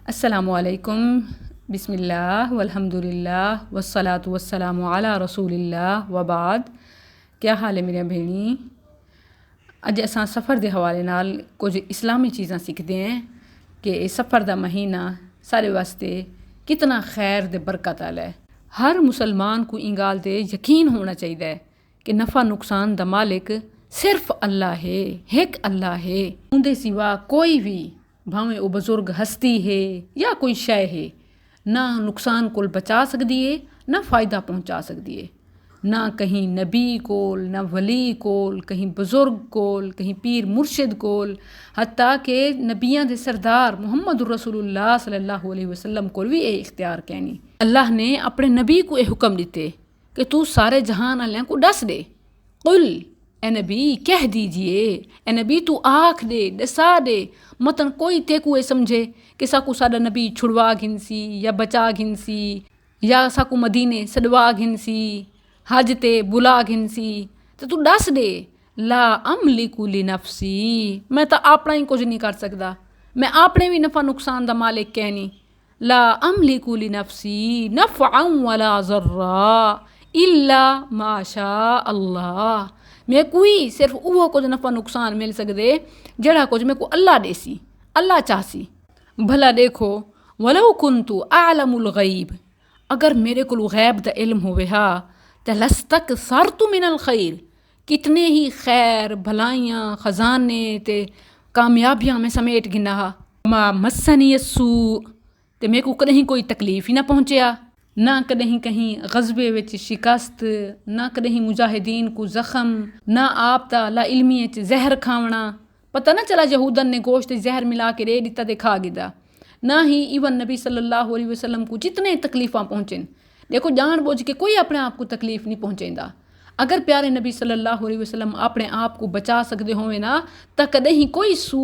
अस्सलामुअलैकुम बिस्मिल्लाह वल्हम्दुलिल्लाह वस्सलातु वस्सलामु अला रसूलिल्लाह वबाद। क्या हाल है मेरे भेणी। अज असां सफ़र के हवाले नाल कुछ इस्लामी चीज़ां सीखते हैं कि इस सफ़र का महीना सारे वास्ते कितना खैर दे बरकत वाला है। हर मुसलमान को इन गाल ते यकीन होना चाहिए कि नफ़ा नुकसान दा मालिक सिर्फ अल्लाह है, एक अल्लाह है। उनके सिवा कोई भी भावें वो बुजुर्ग हस्ती है या कोई शय है ना नुकसान को बचा सकती है ना फ़ायदा पहुँचा सकती है। ना कहीं नबी कोल, ना वली कोल, कहीं बुजुर्ग कोल, कहीं पीर मुर्शिद कोल, हत्ता के नबियां दे सरदार मुहम्मद रसूलुल्लाह सल्लल्लाहु अलैहि वसल्लम कोल भी ये इख्तियार कहनी। अल्लाह ने अपने नबी को ये हुक्म दिते कि तू सारे जहान वालियां को दस दे। कुल ए नबी कह दीजिए, ए नबी तू आख दे, दसा दे। मतन कोई तेकू ये समझे कि साकू साडा नबी छुड़वा घिनसी या बचा घिनसी या साकू मदीने सडवा घिनसी हज ते बुला घिनसी, तो तू दस दे ला अमलिकु लिनफ्सी, मैं तो अपना ही कुछ नहीं कर सकता, मैं अपने भी नफ़ा नुकसान दा मालिक कहनी। ला अमलिकु लिनफ्सी नफ़अन वला ज़र्रा इल्ला माशा अल्लाह, मैं कोई सिर्फ वो कुछ नफ़ा नुकसान मिल सकते जड़ा कुछ मैं को अल्लाह देसी, अल्लाह चाहसी। भला देखो वलो कुन्तु आलमुल गैब, अगर मेरे को गैब दा इल्म होवे हा तो लस्तकसरतु मिनल खैर, कितने ही खैर भलाइयाँ खजाने ते कामयाबियाँ में समेट गिना हा। मा मस्सनी यसू, ते मेरे को कहीं कोई तकलीफ ही ना पहुँचया, ना कहीं कहीं गज़बे विच शिकस्त, ना कहीं मुजाहिदीन को ज़ख़म, ना आपता ला इल्मी जहर खावना, पता ना चला यहूदन ने गोश्त जहर मिला के रे दिता ते खा गिदा। ना ही इवन नबी सल्लल्लाहु अलैहि वसल्लम को जितने तकलीफ़ां पहुँचन, देखो जान बोझ के कोई अपने आप को तकलीफ़ नहीं पहुँचेंदा। अगर प्यारे नबी सल्लल्लाहु अलैहि वसल्लम अपने आप को बचा सकते होवे ना तो कदे ही कोई सू,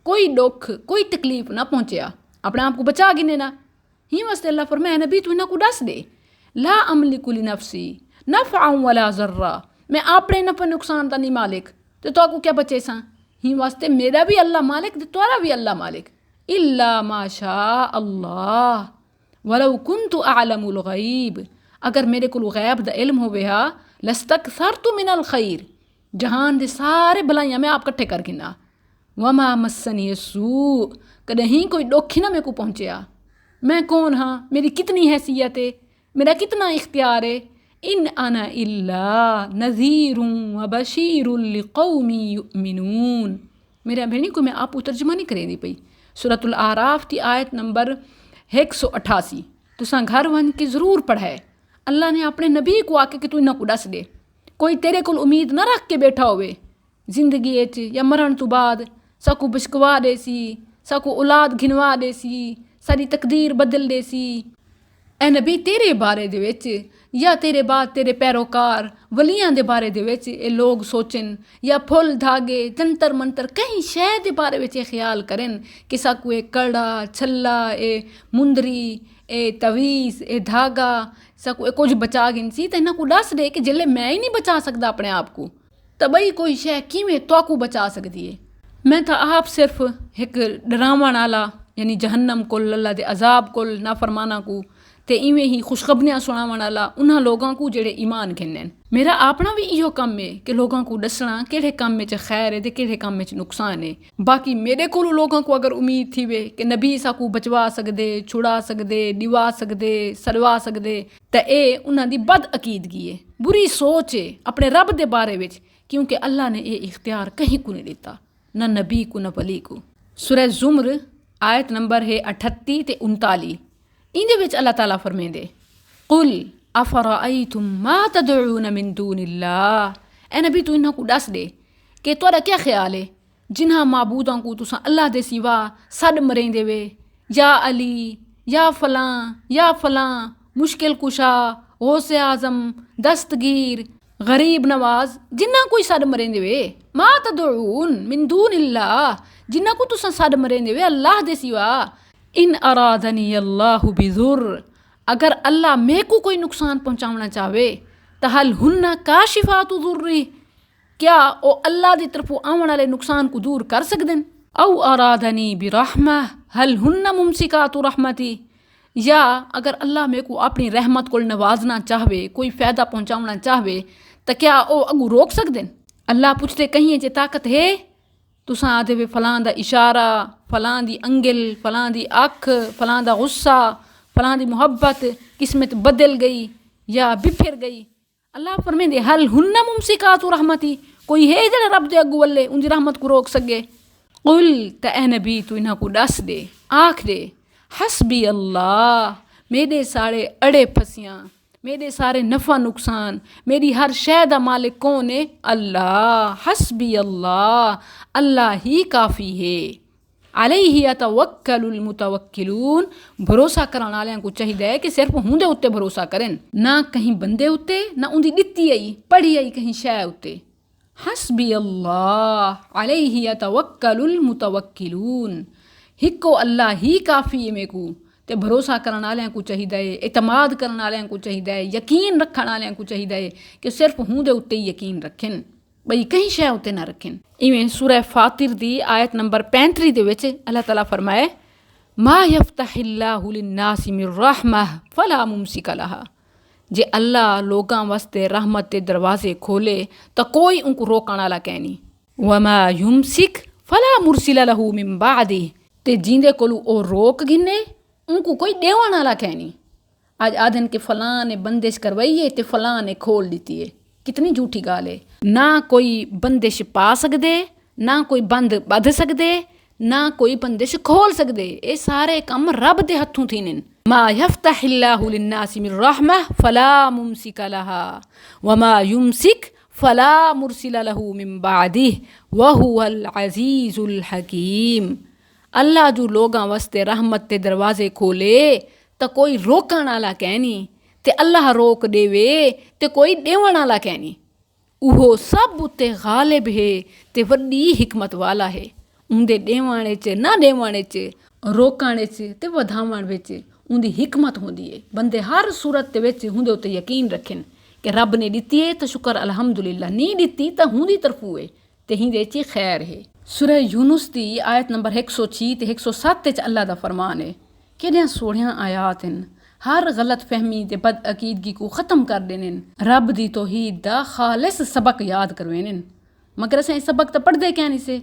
कोई दुख, कोई तकलीफ ना पहुँचया, अपने आप को बचा गिने ना। ही वास्ते अल्लाह फरमाया नबी तू इन्हां को दस दे ला अमलिकु लिनफ्सी नफ़अन वला ज़र्रा, मैं अपने नफ़ा नुकसान दा नहीं मालिक, तो तो क्या बचे सा। ही वास्ते मेरा भी अल्लाह मालिक ते तोरा भी अल्लाह मालिक, इल्ला माशा अल्लाह वलो कुन्तु आलमुल गैब, अगर मेरे को गैब दा इल्म होवे हा लस्तकसरतु मिनल खैर, जहान दे सारे भलाइयाँ मैं आप कट्ठे कर गिना। वमा मस्सनी यसू, कहीं कोई दुख ही ना मेरे को पहुँचया। मैं कौन हाँ, मेरी कितनी हैसियत है, मेरा कितना इख्तियार है। इन अना इल्ला नज़ीरुन व बशीरुन लिक़ौमी युमिनून। मेरा भेणी को मैं आप तर्जमा नहीं करें दी पई। सूरतुल आराफ की आयत नंबर 188 तुसां घर वन के ज़रूर पढ़ाए। अल्लाह ने अपने नबी को आके कि तू इन्हां को दस दे। कोई तेरे को उम्मीद ना रख के बैठा होवे जिंदगी या मरण तो बाद साकू बशकवा देसी, साकू औलाद घिनवा देसी, सारी तकदीर बदल देसी। ए नबी तेरे बारे दे विच या तेरे बाद तेरे पैरोकार वलियां दे बारे दे विच ए लोग सोचन या फुल धागे जंतर मंतर कहीं शय दे बारे विच ए ख्याल करन कि साकू ए कड़ा छल्ला ए मुंदरी ए तवीज़ ए धागा साकू ए कुछ बचा गिनसी, तो इन्हां को दस दे कि जिले मैं ही नहीं बचा सकता अपने आप को, तो बई कोई शय किवें तोकू बचा सकती है। मैं तो आप सिर्फ एक डरावण आला यानी जहन्नम कोल, अल्लाह दे अजाब कोल, नाफरमाना को ते इवें ही खुशखबरियां सुनावण वाला उन्हां लोगों को जेड़े ईमान घिनन। मेरा अपना भी इहो कम है कि लोगों को दसना किहड़े काम में खैर है ते किहड़े काम में नुकसान है। बाकी मेरे को लोगों को अगर उम्मीद थी वे कि नबी साकू बचवा सकदे, छुड़ा सकदे, दिवा सकदे, सड़वा सकदे, तो ये उन्हां दी बद अकीदगी है, बुरी सोच है अपने रब दे बारे विच, क्योंकि अल्लाह ने ये इख्तियार कहीं को नहीं दिता, ना नबी को ना वली को। सूरह ज़ुमर आयत नंबर है 38 ते 39, इंदे विच अल्लाह ताला फरमेंदे कुल अफराअयतुम मा तदऊन मिन दूनिल्लाह, ए नबी तू इन्हां को दस दे कि तोरा क्या ख्याल है जिन्हां माबूदां को तुसां अल्लाह दे सिवा सड मरेंदे वे, या अली या फलां मुश्किल कुशा गौसे आज़म दस्तगीर गरीब नवाज, जिन्ना कोई सड मरेंदे वे मा तदऊन मिन दूनिल्लाह, जिन्ना को तुसां सड मरेंदे वे अल्लाह दे सिवा। इन अरादनी अल्लाहु बिज़ुर्र, अगर अल्लाह मैं को कोई नुकसान पहुँचाना चाहे तो हल हुन्ना काशिफातु ज़ुर्री, क्या वो अल्लाह की तरफों आने वाले नुकसान को दूर कर सकते हैं। औ अरादनी बिरहमा हल हुन्ना मुमसिकातु रहमती, या अगर अल्लाह मेरे को अपनी रहमत को नवाजना चाहवे, कोई फ़ायदा पहुँचाना चाहवे, तो क्या वो अगू रोक सकते? अल्लाह पूछते कहीं जे ताकत है? तुसां आदे वे फलां दा इशारा, फलां दी अंगल, फलां दी अख, फलां दा गुस्सा, फलां दी मुहब्बत किस्मत बदल गई या बिफिर गई। अल्लाह फरमांदे हल हुन्ना मुमसिकातु रहमती, कोई है जड़ा रब दे अगू वल्ले उनकी रहमत को रोक सके? कुल त ए नबी तू इन्हां को दस दे, आख दे हस्बी अल्लाह, मेरे सारे अड़े फसियां, मेरे सारे नफ़ा नुकसान, मेरी हर शय दा मालिक कौन है? अल्लाह। हस्बी अल्लाह, अल्लाह ही काफ़ी है। अलैहि यतवक्कलुल मुतवक्किलून, भरोसा करने वाले को चाहिए कि सिर्फ हुंदे उत्ते भरोसा करें, ना कहीं बंदे उत्ते, ना उनकी दित्ती आई पढ़ी आई कहीं शय उत्ते। हस्बी अल्लाह अलैहि यतवक्कलुल मुतवक्किलून, हिको अल्लाह ही काफ़ी है मेरे को, ते भरोसा करने वाले को चाहिए, एतमाद करने वाले को चाहिए, यकीन रखने वाले को चाहिए कि सिर्फ हूँ दे उत्ते यकीन रखें, बई कहीं शय उत्ते ना रखें। इवें सूरह फातिर दी आयत नंबर 35 दे विच अल्लाह ताला फरमाए मा यफ्तहिल्लाहु लिन्नासि मिर रहमह फला मुमसिका लहा, जे अल्लाह लोगां वास्ते रहमत के दरवाजे खोले तो कोई उनको रोकण वाला कहनी। वमा युमसिक फला मुरसिला लहू मिन बादी, ते जिंदे कोलू ओ रोक गिने उनको कोई देवण वाला कहनी। आज आदन के फलां ने बंदिश करवाई है ते फलां ने खोल दी है, कितनी झूठी गाल है। ना कोई बंदिश पा सकते, ना कोई बंद बध सकते, ना कोई बंदिश खोल सकते, ये सारे काम रब दे हथों थी ने। मा यफ्तहिल्लाहु लिन्नासि मिर रहमह फला मुमसिका लहा वमा युमसिक फला मुरसिला लहू मिन बादिह वहुवल अज़ीज़ुल हकीम। अल्लाह जो लोगां वास्ते रहमत के दरवाजे खोले तो कोई रोकण वाला कहनी, ते अल्लाह रोक देवे ते कोई देवण वाला कहनी। उहो सब उत्ते गालिब है ते वड्डी हिकमत वाला है। उंदे देवण च ना देवण च, रोकण च ते वधावण विच उंदी हिकमत होंदी है। बंदे हर सूरत विच हुंदे उत्ते यकीन रखें कि रब ने दित्ती है तो शुक्र अलहमदुलिल्लाह, नहीं दित्ती तो हुंदी तरफू है ते हिंदे च खैर है। सूरह यूनुस दी आयत नंबर 106 ते 107 अल्लाह दा फरमान है, केड़ियां सोहणियां आयात हैं, हर गलत फहमी ते बद अकीदगी को ख़त्म कर देने, रब दी तौहीद दा खालिस सबक याद करवेने। मगर असें सबक तो पढ़दे क्या नहीं से।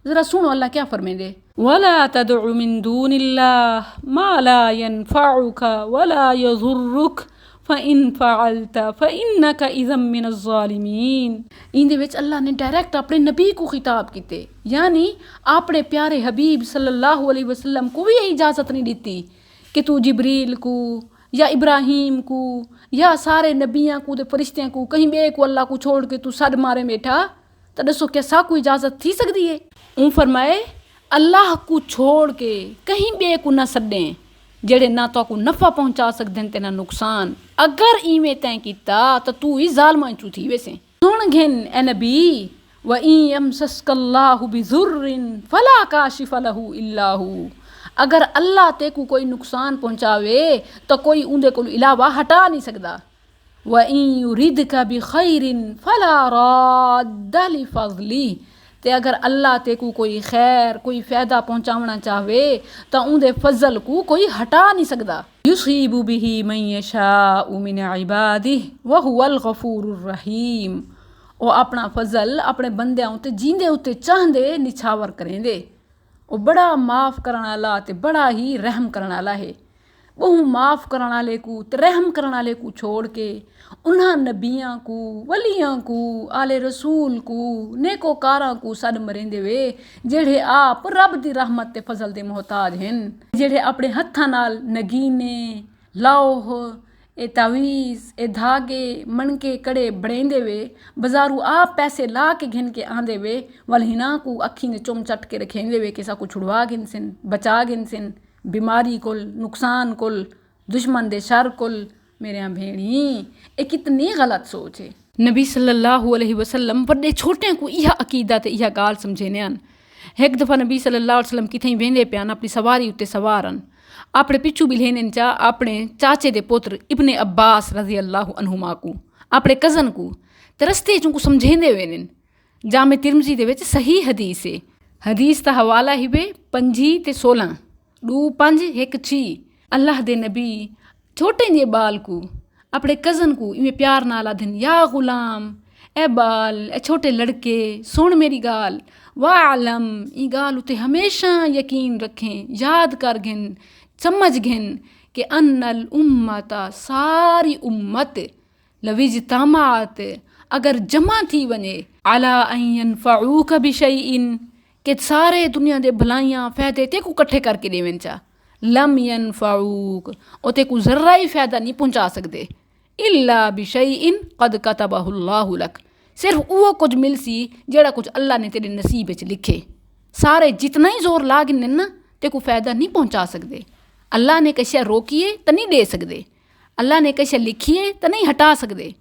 ज़रा सुनो अल्लाह क्या फरमांदे, वला तदउ मिन दूनिल्लाह मा ला यनफउका वला यज़ुर्रुक फ़इन फ़अलता फ़इन्नका इज़म मिनज़ ज़ालिमीन। इंदे विच अल्लाह ने डायरेक्ट अपने नबी को खिताब किते, यानी अपने प्यारे हबीब सल्लल्लाहु अलैहि वसल्लम को भी यही इजाज़त नहीं दी कि तू जिब्रील को या इब्राहिम को या सारे नबियाँ को फरिश्तियाँ को कहीं बे को अल्लाह को छोड़ के तू सद मारे बैठा, तो दसो क्या सा को इजाज़त थी सकती है? ऊँ फरमाए अल्लाह को छोड़ के कहीं बे को न सदें जेड़े ना तो को नफ़ा पहुँचा सकते हैं ते ना नुकसान। अगर इवें तैं किता तो तू ही ज़ालमां चू थी वैसे। सुन घिन ए नबी, व इन यमसस्कल्लाहु बिज़ुर्रिन फला काशिफ़ लहू इल्ला हू, अगर अल्लाह ते को कोई नुकसान पहुँचावे तो कोई उंदे को इलावा हटा नहीं सकता। व इन युरिदका बिखैरिन फला राद्दा लिफ़ज़लिह, ते अगर अल्लाह ते को कोई खैर कोई फ़ायदा पहुँचावना चाहे तो उनके फजल को कोई हटा नहीं सकता। युसीबु बिही मन यशाउ मिन इबादिह व हुवल गफूरुर रहीम, वो अपना फजल अपने बंदियां उत्ते जींदे उत्ते चाहते निछावर करेंदे। वो बड़ा माफ़ करने वाला ते बड़ा ही रहम करने वाला है। बहु माफ़ करने वाले को ते रहम करने वाले को छोड़ के उन्हां नबियां को, वलियां को, आले रसूल को, नेकोकारां को सद मरेंदे वे जेड़े आप रब दी रहमत ते फजल दे मोहताज हैं, जेड़े अपने हत्थां नाल नगीने लौह ए तावीज़ ए धागे मणके कड़े बड़ेंदे वे, बाजारू आप पैसे ला के घिन के आंदे वे, वलहिना को अखी ने चुम चट के रखेंदे वे कि सा को छुड़वा गिन सिन, बचा गिन सिन बीमारी कोल, नुकसान कोल, दुश्मन दे शर कोल। मेरे भेणी ये कितनी गलत सोच है। नबी सल्लल्लाहु अलैहि वसल्लम बड़े छोटे को यह अकीदा ते यह गाल समझेने आन। एक दफ़ा नबी सल्लल्लाहु अलैहि वसल्लम किथें वेंदे पियान, अपनी सवारी उत्ते सवारन, अपने पिछू भी लेने चा अपने चाचे दे पुत्र इब्ने अब्बास रज़ी अल्लाहु अन्हुमा को, अपने कज़न को, ते रस्ते चूँ को समझेंदे वेने। जामे तिरमिज़ी दे विच सही हदीस है, हदीस का हवाला ही वे 5 ते 16। 2 5 1 6 अल्लाह दे नबी छोटे जे बाल को अपने कज़न को इवें प्यार नाल आदन या गुलाम ए बाल ए छोटे लड़के सुन मेरी गाल वाह आलम ई गाल उते हमेशा यकीन रखें याद कर घिन समझ घिन कि अन्नल उम्मता सारी उम्मत लविज तामात अगर जमा थी वने अला अयन फ़ऊक बिशैइन कि सारे दुनिया दे भलाइयां फ़ायदे ते को इकट्ठे करके देवन चा लम यन फ़ऊक उते को ज़र्रा ही फ़ायदा नहीं पहुँचा सकते इल्ला बिशैइन क़द कतबहुल्लाहु लक सिर्फ वो कुछ मिलसी जेड़ा कुछ अल्लाह ने तेरे नसीब च लिखे सारे जितना ही जोर ला गिन ना ते को फ़ायदा नहीं पहुँचा सकते अल्लाह ने कशा रोकिए तो नहीं दे सकते अल्लाह ने कशा लिखिए तो नहीं हटा सकते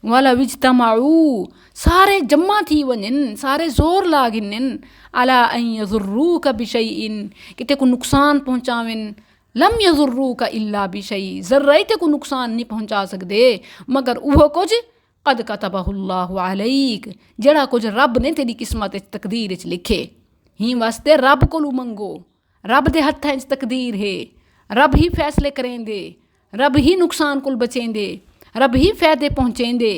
वाला विजतमाऊ सारे जमा थी वञनि सारे ज़ोर ला गिननि अला ऐं यज़ुर्रूका बिशैइन कि ते को नुक़सान पहुँचावन लम यज़ुर्रूका इल्ला बिशै ज़र्रा ते को नुक़सान नहीं पहुँचा सकते मगर उहो कुछ क़द कतबहुल्लाहु अलैक जेड़ा कुछ रब ने तेरी किस्मत तकदीर च लिखे ही वास्ते रब को मंगो रब दे हत्थां च तकदीर है रब ही फैसले करेंदे रब ही नुक़सान को बचेंदे रब ही फ़ायदे पहुँचेंदे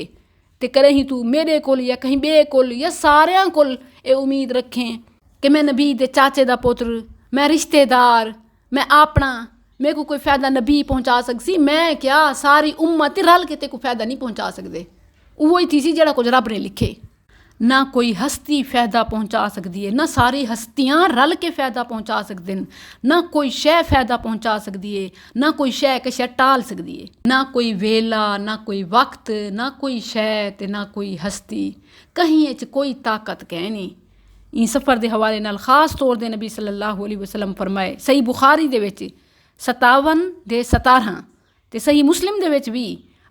ते करे ही तू मेरे कोल या कहीं बे कोल या सारियां कोल ये उम्मीद रखें कि मैं नबी दे चाचे दा पुत्र मैं रिश्तेदार मैं अपना मेरे को कोई फ़ायदा नबी पहुँचा सकसी मैं क्या सारी उम्मत रल के ते को फ़ायदा नहीं पहुँचा सकते वो ही थी सी जेड़ा कुछ रब ने लिखे ना कोई हस्ती फ़ायदा पहुँचा सकती है ना सारी हस्तियाँ रल के फ़ायदा पहुँचा सकते हैं ना कोई शय फ़ायदा पहुँचा सकती है ना कोई शय कशा टाल सकती है ना कोई वेला ना कोई वक्त ना कोई शय ते ना कोई हस्ती कहीं च कोई ताकत कह नहीं इन सफ़र के हवाले नाल खास तौर पर नबी सल्लल्लाहु अलैहि वसल्लम फरमाए सही बुखारी दे विच 57 दे 17 ते सही मुस्लिम दे विच भी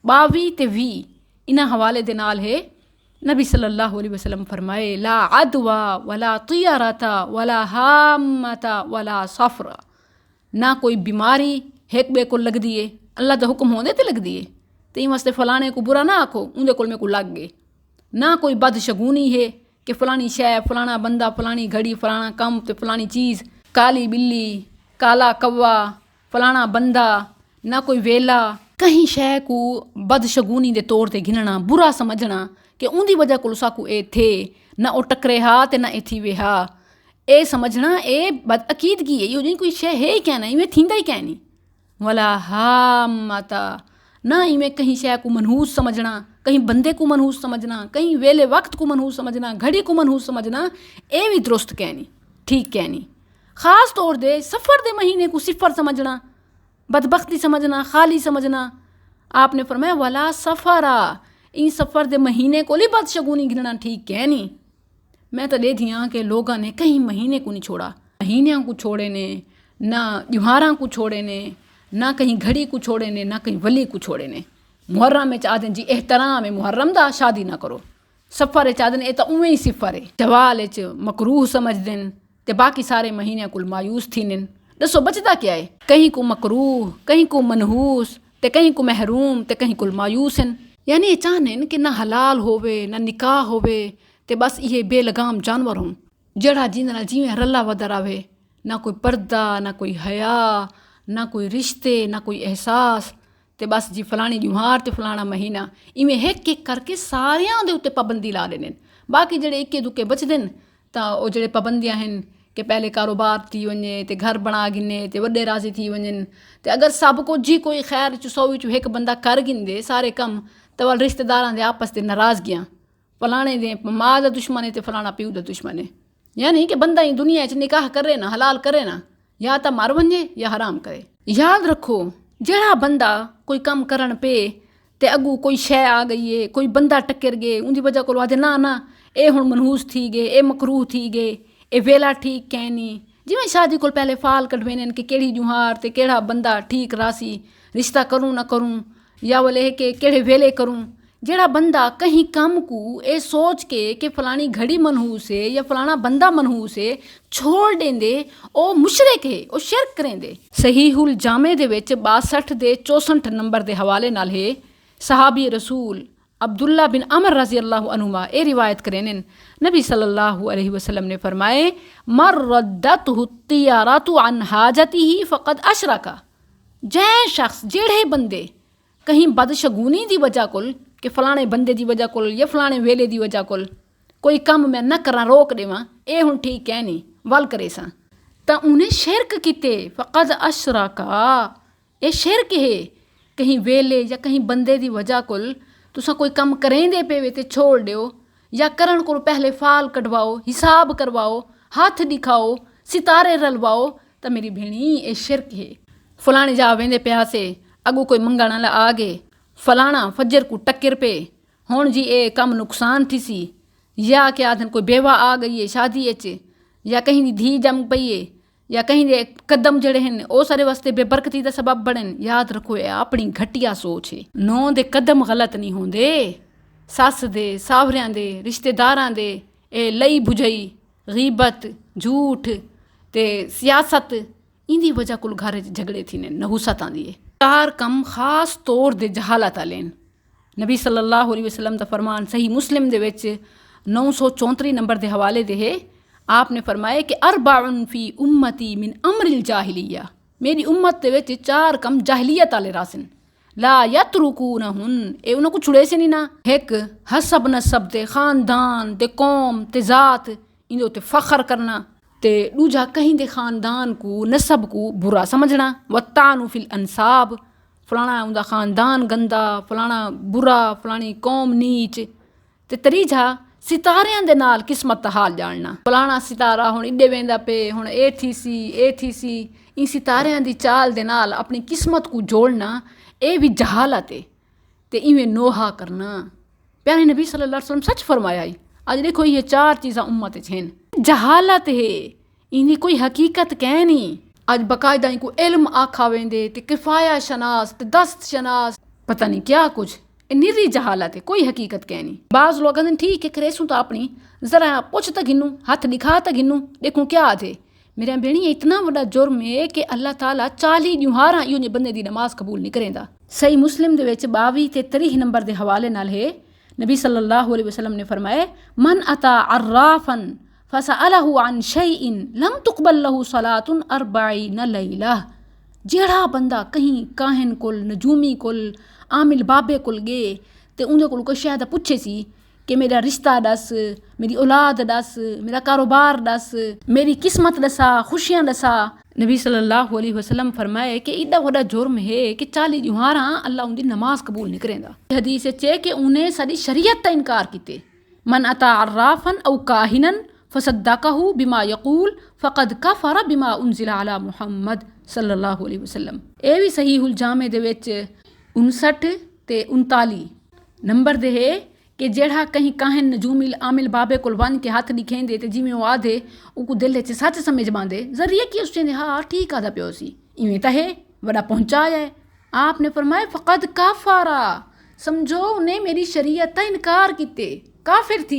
22 ते 20 इन्हां हवाले दे नाल है नबी सल्लल्लाहु अलैहि वसल्लम फरमाए ला अदवा वला तियारता वला हामता वला सफ़र ना कोई बीमारी एक बे को लगदी है अल्लाह दा हुक्म होंदे ते लगदी है ते इन वास्ते फलाने को बुरा ना आखो उनके कोल में को लग गए ना कोई बदशगुनी है कि फलानी शय फलाना बंदा फलानी घड़ी फलाना कम तो फलानी चीज़ काली बिल्ली काला कौवा फलाना बंदा ना कोई वेला कहीं शय को बदशगुनी दे तौर ते गिनना बुरा समझना कि उनकी वजह को साकू ए थे ना वो टकरे हा ते ना ए थी वे हा ए समझना ए बद अकीदगी है ये कोई शय है ही कहना इवें थींदा ही कहनी वला हा माता ना इवें कहीं शय को मनहूस समझना कहीं बंदे को मनहूस समझना कहीं वेले वक्त को मनहूस समझना घड़ी को मनहूस समझना ए भी दुरुस्त कहनी ठीक कहनी ख़ास तौर दे सफ़र दे महीने को सिफर समझना बदबख्ती समझना खाली समझना आपने फरमाया वाला सफ़रा इन सफ़र दे महीने को ली बदशगुनी गिनना ठीक कहनी मैं तो दे दिया कि लोगों ने कहीं महीने को नहीं छोड़ा महीनों को छोड़े ने ना त्योहारों को छोड़े ने ना कहीं घड़ी को छोड़े ने ना कहीं वली को छोड़े ने मुहर्रम में चाहते जी एहतराम है मुहर्रम दा शादी ना करो सफ़र चाहते ये तो उवें ही सिफर है जवाल मकरूह समझ देन ते बाकी सारे महीने कुल मायूस थी ने दसो बचता क्या है कहीं को मकरूह कहीं को मनहूस ते कहीं को महरूम ते कहीं कुल मायूस हैं यानी ये चाहने कि ना हलाल होवे ना निकाह होवे ते बस ये बेलगाम जानवर हों जड़ा जिंदा जिमें रला वदर आवे ना कोई पर्दा ना कोई हया ना कोई रिश्ते ना कोई एहसास ते बस जी फलानी त्योहार ते फलाना महीना इवें एक एक करके सारियां दे उत्ते पाबंदी ला लेने बाकी जड़े इक्के दुक्के बचदे न तां ओ जड़े पाबंदियां हैं कि पहले कारोबार थी वने ते घर बना गिने ते वड्डे राज़ी थी वञनि ते अगर सब कुछ जी कोई खैर चो सौ विचों एक बंदा कर गिंदे सारे कम तो वल रिश्तेदारां दे आपस दे नाराज़गियां फलाने दे माँ दा दुश्मन है ते फलाना प्यू दा दुश्मन है यानी कि बंदा ही दुनिया च निकाह करे ना हलाल करे ना या तो मर वञे या हराम करे याद रखो जड़ा बंदा कोई कम करन पे ते अगू कोई शय आ गई है कोई बंदा टक्कर गए उनकी वजह को आदे ना ना ए हुण मनहूस थी गए ए मकरूह थी गए ए वेला ठीक कहनी जिवें शादी को पहले फाल कढवेने कि केड़ी जुहार ते केड़ा बंदा ठीक रासी रिश्ता करूँ ना करूँ या बोले कि केड़े वेले करूँ जेड़ा बंदा कहीं कम को ए सोच के कि फलानी घड़ी मनहूस है या फलाना बंदा मनहूस है छोड़ देंदे ओ मुशरिक है ओ शिरक करेंदे सहीहुल जामे दे विच 62 दे 64 नंबर दे हवाले नाल है सहाबी रसूल अब्दुल्ला बिन अमर रज़ी अल्लाह अनुमा ए रिवायत करें नबी सल्लल्लाहु अलैहि वसल्लम ने फरमाए मर रद्दतहु तियारतु अन हाजतिही फ़क़द अशरका। जै शख्स जेड़े बंदे कहीं बदशगुनी दी वजह कोल कि फलाने बंदे दी वजह कोल या फलाने वेले दी वजह कोल कोई कम मैं न करा रोक देवां ये हुण ठीक है नहीं वल करे सां तां उन्हें शिरक किते फ़क़द अशरका। ये शिरक है कहीं वेले या कहीं बंदे दी वजह कोल तुसा कोई कम करेंदे पे ते छोड़ दियो या करण को पहले फाल कढवाओ हिसाब करवाओ हाथ दिखाओ सितारे रलवाओ तो मेरी भेणी ये शिरक है। फलाने जा वेंदे प्यासे अगू कोई मंगण ला आ गए फलाना फजर को टक्कर पे हुण जी ये कम नुकसान थी सी या क्या आदन कोई बेवा आ गई है शादी च या कहीं दी धी जम पई है या कहीं दे कदम जड़े हैं ओ सारे वास्ते बेबरकती का सबब बनन। याद रखो ये अपनी घटिया सोच है। नौ दे कदम गलत नहीं होंदे सस दे सावरियां दे रिश्तेदारां दे ए लई बुझई गीबत झूठ ते सियासत इंदी वजह कोल घर झगड़े थी ने नहुसत आंदी है। चार कम खास तौर दे जहालत आलेन। नबी सल्लल्लाहु अलैहि वसल्लम दा फरमान सही मुस्लिम दे विच 934 नंबर दे हवाले दे है। आपने फरमाया कि अरबाउन फी उम्मती मिन अमरिल जाहिलिया मेरी उम्मत दे विच चार कम जाहिलियत आले रासन ला यतरुकूनहुन ए उन्हें कुछ छुड़े से नहीं ना। एक हसब नसब ते खानदान ते कौम ते जात इंदे उत्ते फखर करना ते दूजा कहीं दे खानदान को नसब को बुरा समझना वत्तानु फिल अंसाब फलाना उनका खानदान गंदा फलाना बुरा फलानी कौम नीच ते त्रीजा सितारियां दे नाल किस्मत दा हाल जानना फलाना सितारा हुण इड्डे वेंदा पे हुण ए थी सी इन सितारियां दी चाल दे नाल अपनी किस्मत को जोड़ना ये भी जहालत है ते इवें नोहा करना। प्यारे नबी सल्लल्लाहु अलैहि वसल्लम सच फरमाया आज देखो ये चार चीज़ां उम्मत च हैं जहालत है इन्हीं कोई हकीकत कह नहीं। आज बाकायदा इनको इल्म आखा वेंदे ते किफ़ाया शनास ते दस्त शनास पता नहीं क्या कुछ निरी जहालत है कोई हकीकत कह नहीं। बाज़ लोग कहते ठीक है करेसूँ तो अपनी ज़रा पुछ तो गिनूँ हाथ दिखा तो गिनूँ देखूँ क्या थे। मेरे भेणी इतना बड़ा जुर्म है कि अल्लाह ताला 40 ॾिहारा इहो बंदे दी नमाज कबूल नहीं करेंदा। सही मुस्लिम दे विच 22 ते 23 नंबर दे हवाले नाल है नबी सल्लल्लाहु अलैहि वसल्लम ने फरमाया मन अता अर्राफन फसअलहु अन शैइन लम तुकबल लहु सलातुन 40 लैला। जेड़ा बंदा कहीं काहिन कोल नजूमी कोल आमिल बाबे कोल गए तो उन्हें कोल कोई शायद पुछे सी कि मेरा रिश्ता दस मेरी औलाद दस मेरा कारोबार दस मेरी किस्मत दसा खुशियाँ दसा। नबी सल्लल्लाहु अलैहि वसल्लम फरमाए कि इतना बड़ा जुर्म है कि 40 ॾिहारा अल्लाह उनकी नमाज कबूल नहीं करेंदा। हदीस चे कि उन्हें सारी शरीयत का इनकार किते मन अता अर्राफन औ काहिनन फसद्दकहु बिमा यकूल फ़क़द कफ़र बिमा उन्ज़िला अला मुहम्मद सल्लल्लाहु अलैहि वसल्लम। ये भी सहीहुल जामे दे विच 59 ते 39 नंबर दे है कि जेड़ा कहीं काहिन नजूमिल आमिल बाबे कोल वन के हाथ दिखेंदे ते जिमें वो आधे उनको दिल च सच समझ बांदे जरिए कि उसने हाँ ठीक आदा प्यो सी इवें तो है बड़ा पहुँचाया है। आपने फरमाया फ़क़द काफ़रा समझो उन्हें मेरी शरीयत का इनकार किते काफिर थी।